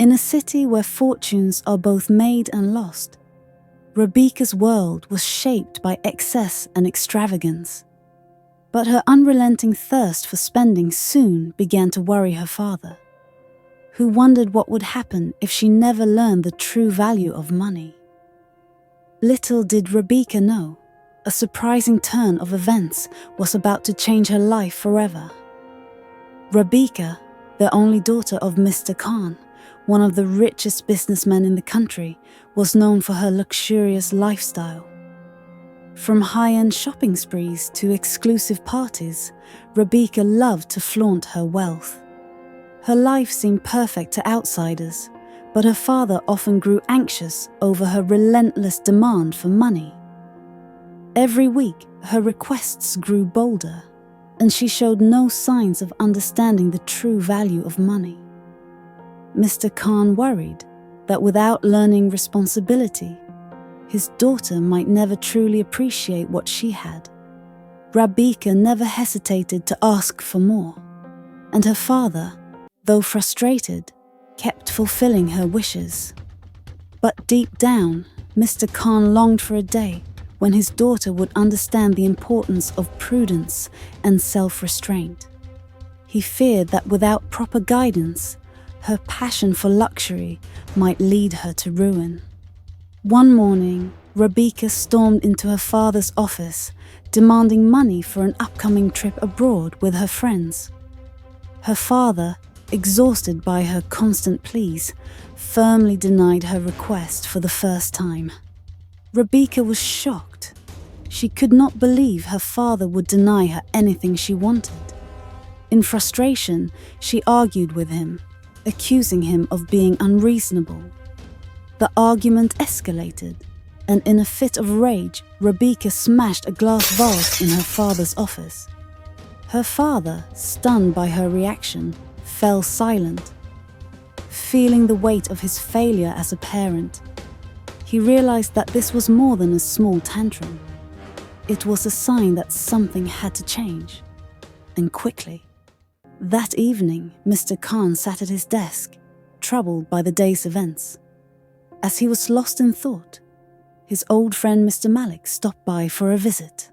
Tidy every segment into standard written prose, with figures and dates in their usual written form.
In a city where fortunes are both made and lost, Rebecca's world was shaped by excess and extravagance. But her unrelenting thirst for spending soon began to worry her father, who wondered what would happen if she never learned the true value of money. Little did Rebecca know, a surprising turn of events was about to change her life forever. Rebecca, the only daughter of Mr. Khan, one of the richest businessmen in the country, was known for her luxurious lifestyle. From high-end shopping sprees to exclusive parties, Rebecca loved to flaunt her wealth. Her life seemed perfect to outsiders, but her father often grew anxious over her relentless demand for money. Every week, her requests grew bolder, and she showed no signs of understanding the true value of money. Mr. Khan worried that without learning responsibility, his daughter might never truly appreciate what she had. Rebecca never hesitated to ask for more, and her father, though frustrated, kept fulfilling her wishes. But deep down, Mr. Khan longed for a day when his daughter would understand the importance of prudence and self-restraint. He feared that without proper guidance, her passion for luxury might lead her to ruin. One morning, Rebecca stormed into her father's office, demanding money for an upcoming trip abroad with her friends. Her father, exhausted by her constant pleas, firmly denied her request for the first time. Rebecca was shocked. She could not believe her father would deny her anything she wanted. In frustration, she argued with him, accusing him of being unreasonable. The argument escalated, and in a fit of rage, Rebecca smashed a glass vase in her father's office. Her father, stunned by her reaction, fell silent. Feeling the weight of his failure as a parent, he realized that this was more than a small tantrum. It was a sign that something had to change, and quickly. That evening, Mr. Khan sat at his desk, troubled by the day's events. As he was lost in thought, his old friend Mr. Malik stopped by for a visit.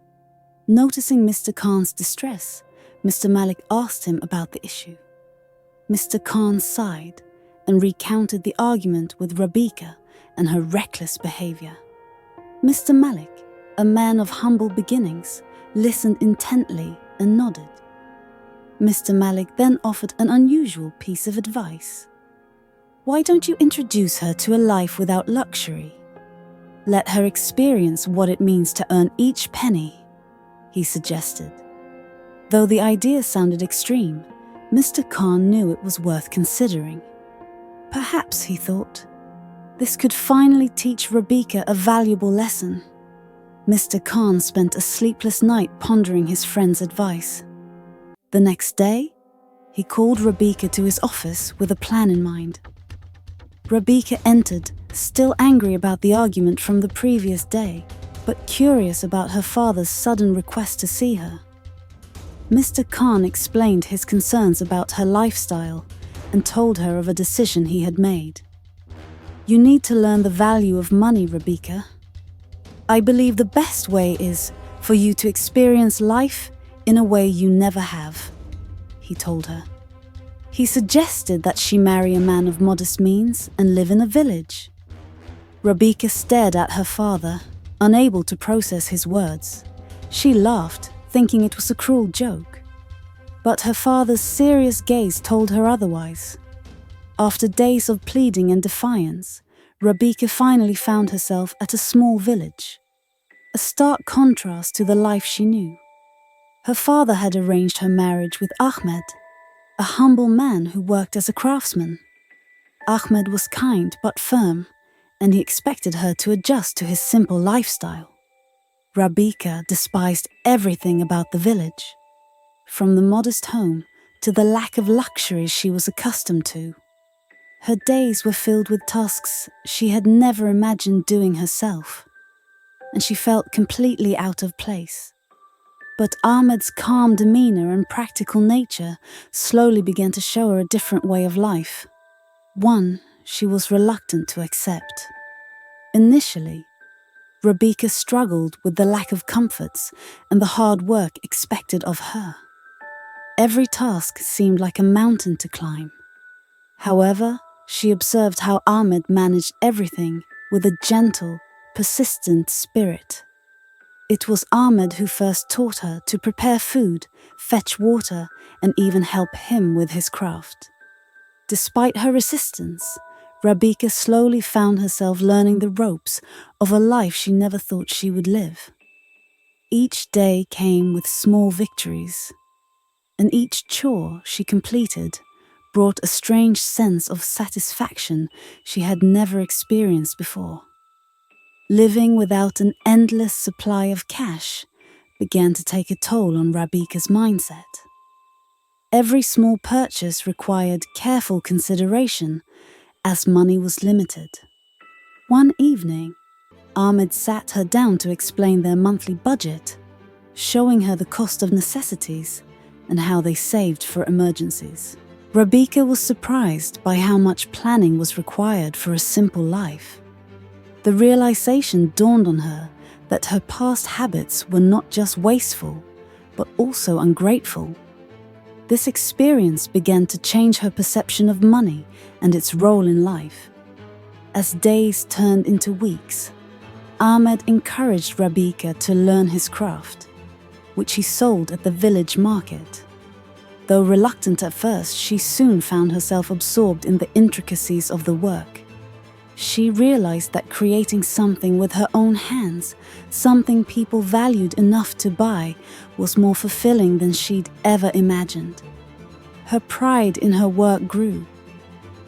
Noticing Mr. Khan's distress, Mr. Malik asked him about the issue. Mr. Khan sighed and recounted the argument with Rebecca and her reckless behavior. Mr. Malik, a man of humble beginnings, listened intently and nodded. Mr. Malik then offered an unusual piece of advice. Why don't you introduce her to a life without luxury? Let her experience what it means to earn each penny, he suggested. Though the idea sounded extreme, Mr. Khan knew it was worth considering. Perhaps, he thought, this could finally teach Rebecca a valuable lesson. Mr. Khan spent a sleepless night pondering his friend's advice. The next day, he called Rebecca to his office with a plan in mind. Rebecca entered, still angry about the argument from the previous day, but curious about her father's sudden request to see her. Mr. Khan explained his concerns about her lifestyle and told her of a decision he had made. You need to learn the value of money, Rebecca. I believe the best way is for you to experience life in a way you never have, he told her. He suggested that she marry a man of modest means and live in a village. Rebecca stared at her father, unable to process his words. She laughed, thinking it was a cruel joke. But her father's serious gaze told her otherwise. After days of pleading and defiance, Rebecca finally found herself at a small village, a stark contrast to the life she knew. Her father had arranged her marriage with Ahmed, a humble man who worked as a craftsman. Ahmed was kind but firm, and he expected her to adjust to his simple lifestyle. Rebecca despised everything about the village, from the modest home to the lack of luxuries she was accustomed to. Her days were filled with tasks she had never imagined doing herself, and she felt completely out of place. But Ahmed's calm demeanor and practical nature slowly began to show her a different way of life, one she was reluctant to accept. Initially, Rebecca struggled with the lack of comforts and the hard work expected of her. Every task seemed like a mountain to climb. However, she observed how Ahmed managed everything with a gentle, persistent spirit. It was Ahmed who first taught her to prepare food, fetch water, and even help him with his craft. Despite her resistance, Rebecca slowly found herself learning the ropes of a life she never thought she would live. Each day came with small victories, and each chore she completed brought a strange sense of satisfaction she had never experienced before. Living without an endless supply of cash began to take a toll on Rebecca's mindset. Every small purchase required careful consideration as money was limited. One evening, Ahmed sat her down to explain their monthly budget, showing her the cost of necessities and how they saved for emergencies. Rebecca was surprised by how much planning was required for a simple life. The realization dawned on her that her past habits were not just wasteful, but also ungrateful. This experience began to change her perception of money and its role in life. As days turned into weeks, Ahmed encouraged Rebecca to learn his craft, which he sold at the village market. Though reluctant at first, she soon found herself absorbed in the intricacies of the work. She realized that creating something with her own hands, something people valued enough to buy, was more fulfilling than she'd ever imagined. Her pride in her work grew,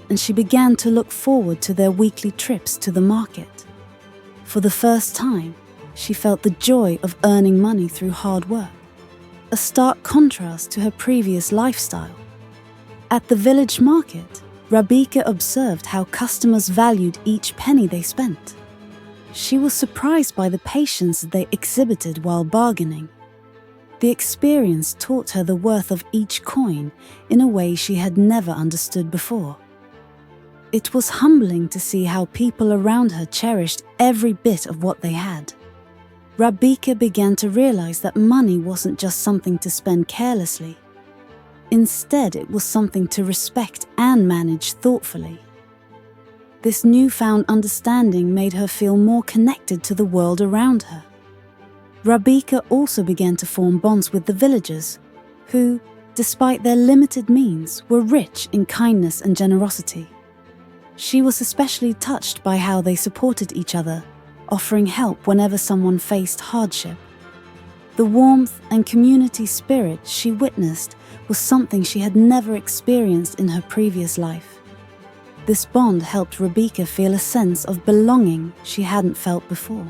and she began to look forward to their weekly trips to the market. For the first time, she felt the joy of earning money through hard work, a stark contrast to her previous lifestyle. At the village market, Rebecca observed how customers valued each penny they spent. She was surprised by the patience they exhibited while bargaining. The experience taught her the worth of each coin in a way she had never understood before. It was humbling to see how people around her cherished every bit of what they had. Rebecca began to realize that money wasn't just something to spend carelessly. Instead, it was something to respect and manage thoughtfully. This newfound understanding made her feel more connected to the world around her. Rebecca also began to form bonds with the villagers, who, despite their limited means, were rich in kindness and generosity. She was especially touched by how they supported each other, offering help whenever someone faced hardship. The warmth and community spirit she witnessed was something she had never experienced in her previous life. This bond helped Rebecca feel a sense of belonging she hadn't felt before.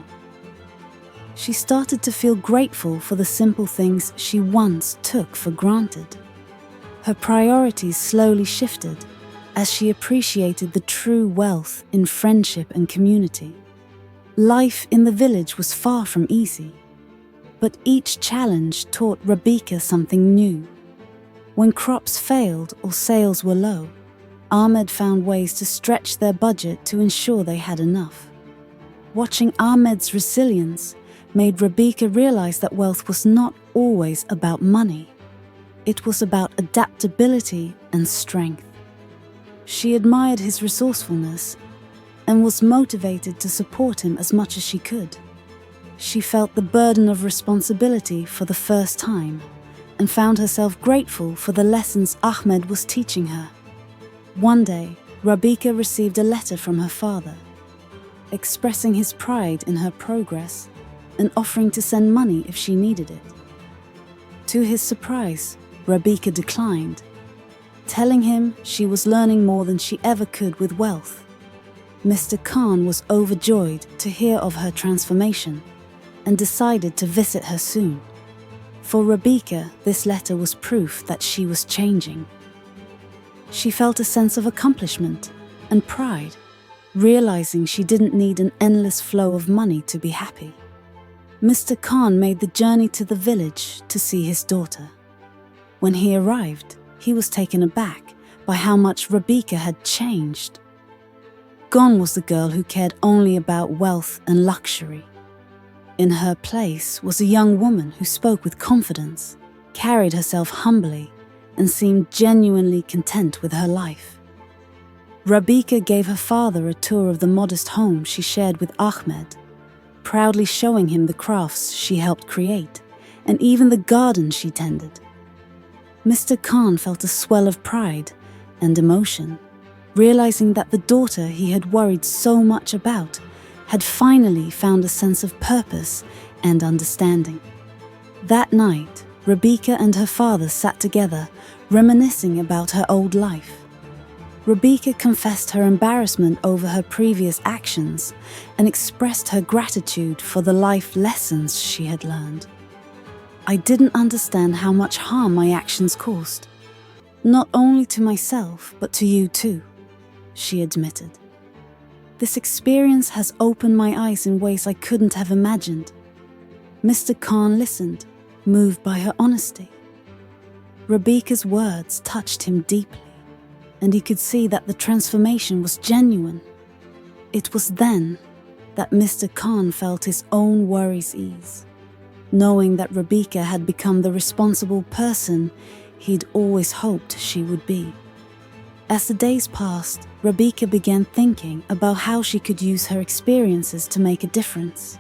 She started to feel grateful for the simple things she once took for granted. Her priorities slowly shifted as she appreciated the true wealth in friendship and community. Life in the village was far from easy, but each challenge taught Rebecca something new. When crops failed or sales were low, Ahmed found ways to stretch their budget to ensure they had enough. Watching Ahmed's resilience made Rebecca realize that wealth was not always about money. It was about adaptability and strength. She admired his resourcefulness and was motivated to support him as much as she could. She felt the burden of responsibility for the first time and found herself grateful for the lessons Ahmed was teaching her. One day, Rebecca received a letter from her father, expressing his pride in her progress and offering to send money if she needed it. To his surprise, Rebecca declined, telling him she was learning more than she ever could with wealth. Mr. Khan was overjoyed to hear of her transformation and decided to visit her soon. For Rebecca, this letter was proof that she was changing. She felt a sense of accomplishment and pride, realizing she didn't need an endless flow of money to be happy. Mr. Khan made the journey to the village to see his daughter. When he arrived, he was taken aback by how much Rebecca had changed. Gone was the girl who cared only about wealth and luxury. In her place was a young woman who spoke with confidence, carried herself humbly, and seemed genuinely content with her life. Rabika gave her father a tour of the modest home she shared with Ahmed, proudly showing him the crafts she helped create, and even the garden she tended. Mr. Khan felt a swell of pride and emotion, realizing that the daughter he had worried so much about had finally found a sense of purpose and understanding. That night, Rabika and her father sat together, reminiscing about her old life. Rabika confessed her embarrassment over her previous actions and expressed her gratitude for the life lessons she had learned. I didn't understand how much harm my actions caused, not only to myself, but to you too, she admitted. This experience has opened my eyes in ways I couldn't have imagined. Mr. Khan listened, moved by her honesty. Rabika's words touched him deeply, and he could see that the transformation was genuine. It was then that Mr. Khan felt his own worries ease, knowing that Rabika had become the responsible person he'd always hoped she would be. As the days passed, Rabika began thinking about how she could use her experiences to make a difference.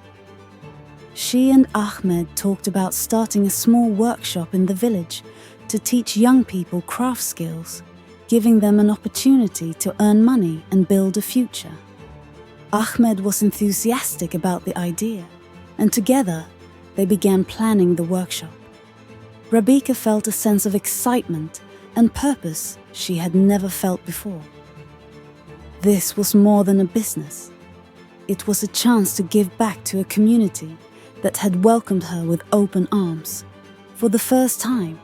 She and Ahmed talked about starting a small workshop in the village to teach young people craft skills, giving them an opportunity to earn money and build a future. Ahmed was enthusiastic about the idea, and together they began planning the workshop. Rabika felt a sense of excitement and purpose she had never felt before. This was more than a business. It was a chance to give back to a community that had welcomed her with open arms. For the first time,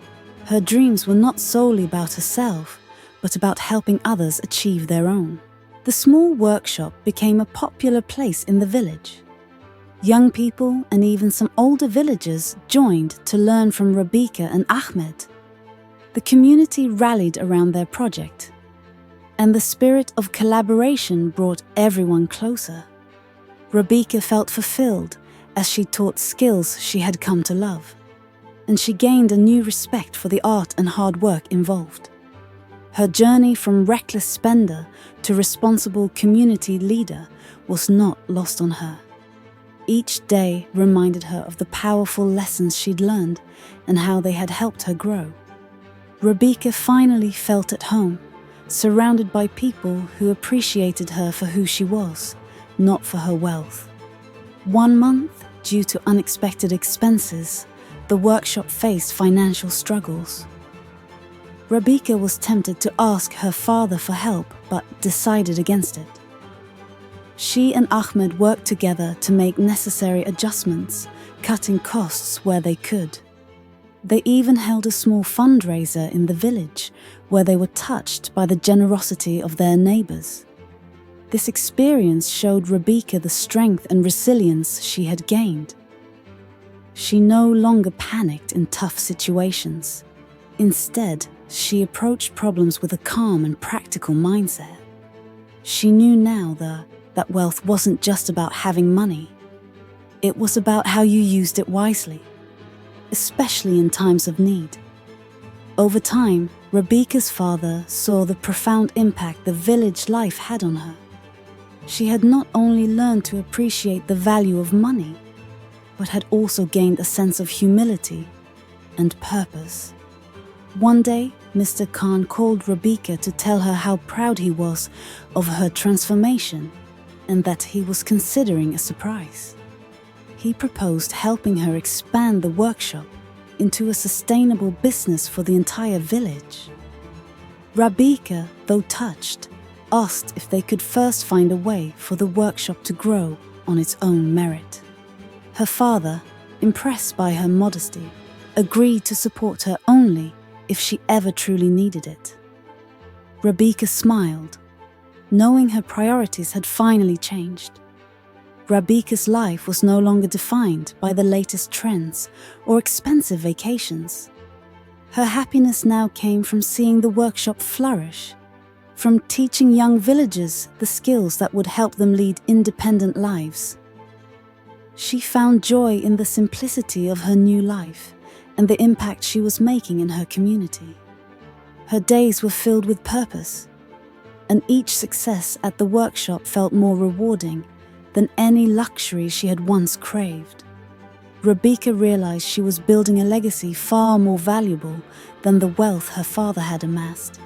her dreams were not solely about herself, but about helping others achieve their own. The small workshop became a popular place in the village. Young people and even some older villagers joined to learn from Rabika and Ahmed. The community rallied around their project, and the spirit of collaboration brought everyone closer. Rabika felt fulfilled as she taught skills she had come to love, and she gained a new respect for the art and hard work involved. Her journey from reckless spender to responsible community leader was not lost on her. Each day reminded her of the powerful lessons she'd learned and how they had helped her grow. Rabika finally felt at home, surrounded by people who appreciated her for who she was, not for her wealth. One month, due to unexpected expenses, the workshop faced financial struggles. Rabika was tempted to ask her father for help, but decided against it. She and Ahmed worked together to make necessary adjustments, cutting costs where they could. They even held a small fundraiser in the village, where they were touched by the generosity of their neighbors. This experience showed Rabika the strength and resilience she had gained. She no longer panicked in tough situations. Instead, she approached problems with a calm and practical mindset. She knew now that wealth wasn't just about having money. It was about how you used it wisely, especially in times of need. Over time, Rabika's father saw the profound impact the village life had on her. She had not only learned to appreciate the value of money, but had also gained a sense of humility and purpose. One day, Mr. Khan called Rabika to tell her how proud he was of her transformation and that he was considering a surprise. He proposed helping her expand the workshop into a sustainable business for the entire village. Rabika, though touched, asked if they could first find a way for the workshop to grow on its own merit. Her father, impressed by her modesty, agreed to support her only if she ever truly needed it. Rabika smiled, knowing her priorities had finally changed. Rabika's life was no longer defined by the latest trends or expensive vacations. Her happiness now came from seeing the workshop flourish, from teaching young villagers the skills that would help them lead independent lives. She found joy in the simplicity of her new life and the impact she was making in her community. Her days were filled with purpose, and each success at the workshop felt more rewarding than any luxury she had once craved. Rebecca realized she was building a legacy far more valuable than the wealth her father had amassed.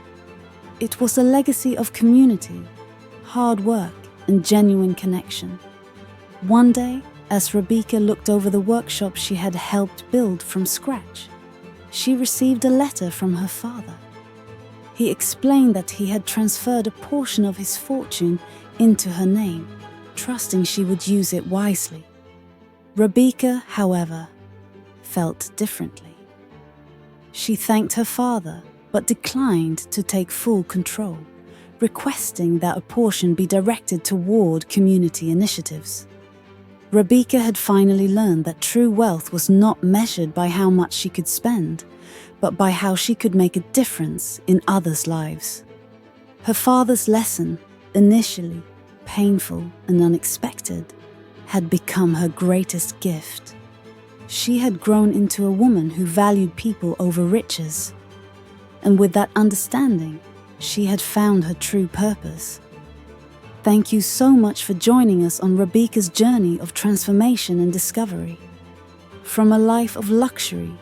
It was a legacy of community, hard work, and genuine connection. One day, as Rebecca looked over the workshop she had helped build from scratch, she received a letter from her father. He explained that he had transferred a portion of his fortune into her name, trusting she would use it wisely. Rebecca, however, felt differently. She thanked her father, but declined to take full control, requesting that a portion be directed toward community initiatives. Rebecca had finally learned that true wealth was not measured by how much she could spend, but by how she could make a difference in others' lives. Her father's lesson, initially painful and unexpected, had become her greatest gift. She had grown into a woman who valued people over riches, and with that understanding, she had found her true purpose. Thank you so much for joining us on Rebecca's journey of transformation and discovery. From a life of luxury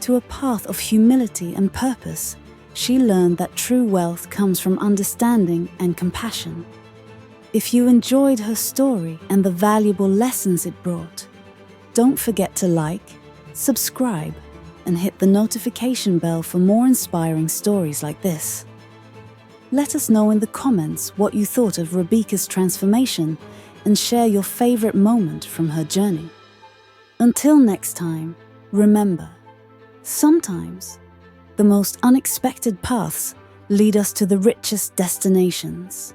to a path of humility and purpose, she learned that true wealth comes from understanding and compassion. If you enjoyed her story and the valuable lessons it brought, don't forget to like, subscribe, and hit the notification bell for more inspiring stories like this. Let us know in the comments what you thought of Rebecca's transformation and share your favorite moment from her journey. Until next time, remember, sometimes the most unexpected paths lead us to the richest destinations.